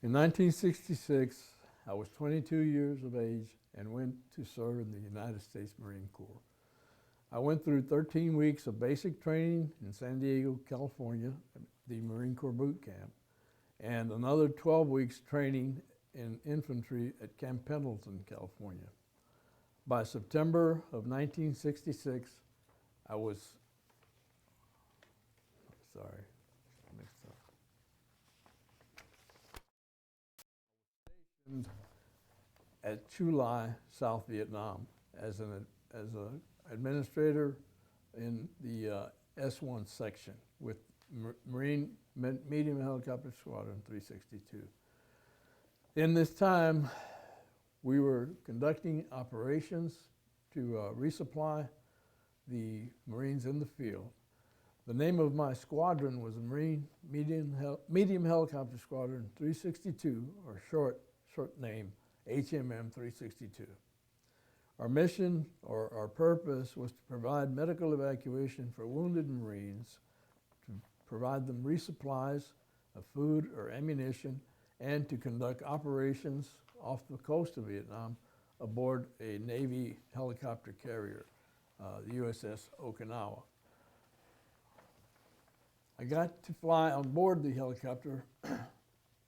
In 1966, I was 22 years of age and went to serve in the United States Marine Corps. I went through 13 weeks of basic training in San Diego, California, the Marine Corps boot camp, and another 12 weeks training in infantry at Camp Pendleton, California. By September of 1966, I was, mixed up. Stationed at Chu Lai, South Vietnam, as an administrator in the S1 section with Marine Medium Helicopter Squadron 362. In this time, we were conducting operations to resupply the Marines in the field. The name of my squadron was the Marine Medium Helicopter Squadron 362, or short name, HMM 362. Our mission, or our purpose, was to provide medical evacuation for wounded Marines, to provide them resupplies of food or ammunition, and to conduct operations off the coast of Vietnam aboard a Navy helicopter carrier, the USS Okinawa. I got to fly on board the helicopter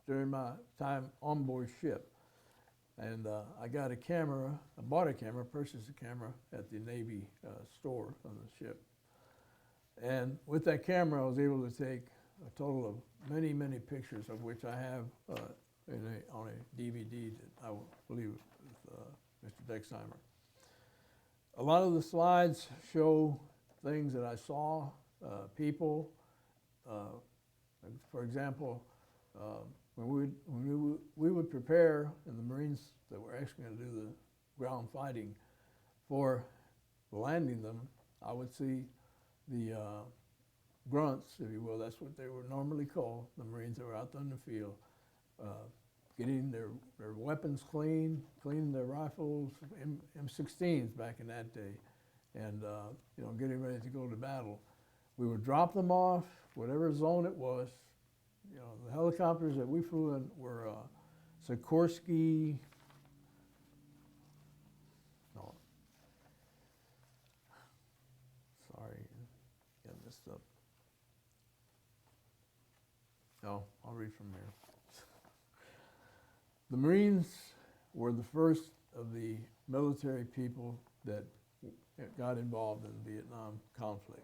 during my time on board ship. And I got a camera, I bought a camera, purchased a camera at the Navy store on the ship. And with that camera, I was able to take a total of many, many pictures, of which I have on a DVD that I believe with Mr. Dexheimer. A lot of the slides show things that I saw, people. For example, when we would prepare, and the Marines that were actually going to do the ground fighting for landing them, I would see the grunts, if you will, that's what they were normally called, the Marines that were out there in the field, getting their weapons clean, cleaning their rifles, M16s back in that day, and getting ready to go to battle. We would drop them off, whatever zone it was. The helicopters that we flew in were Sikorsky, got messed up. No, I'll read from here. The Marines were the first of the military people that got involved in the Vietnam conflict.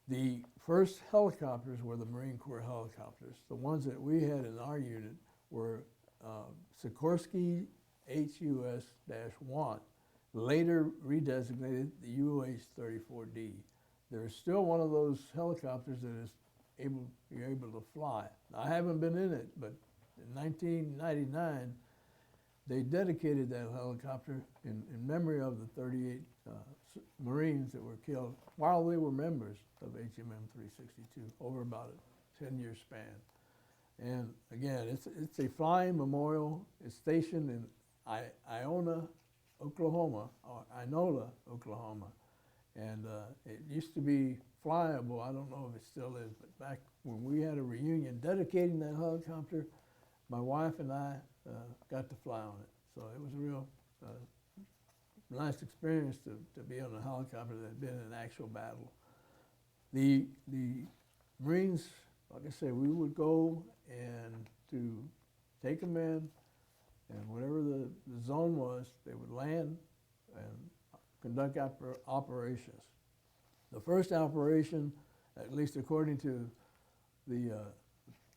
The first helicopters were the Marine Corps helicopters. The ones that we had in our unit were Sikorsky HUS-1, later redesignated the UH-34D. There is still one of those helicopters that is you're able to fly. I haven't been in it, but in 1999, they dedicated that helicopter in memory of the 38 Marines that were killed while they were members of HMM 362 over about a 10-year span. And again, it's a flying memorial. It's stationed in Inola, Oklahoma, and it used to be flyable. I don't know if it still is, but back when we had a reunion dedicating that helicopter, my wife and I got to fly on it. So it was a real nice experience to be on a helicopter that had been in actual battle. The Marines, like I said, we would go and to take them in, and whatever the zone was, they would land and conduct operations. The first operation, at least according to the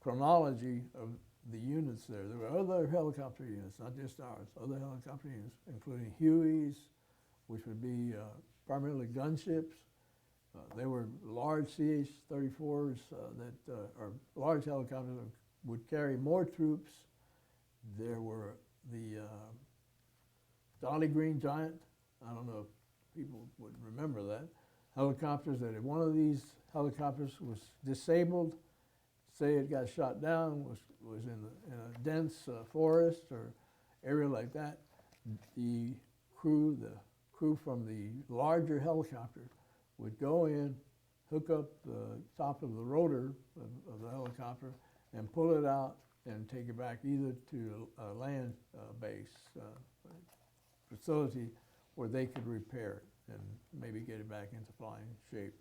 chronology of the units there were other helicopter units, not just ours, other helicopter units, including Hueys, which would be primarily gunships. They were large CH-34s that are large helicopters that would carry more troops. There were the Jolly Green Giant. I don't know if people would remember that. Helicopters that if one of these helicopters was disabled, say it got shot down, was in a dense forest or area like that, the crew from the larger helicopter would go in, hook up the top of the rotor of the helicopter, and pull it out and take it back either to a land base facility where they could repair it and maybe get it back into flying shape.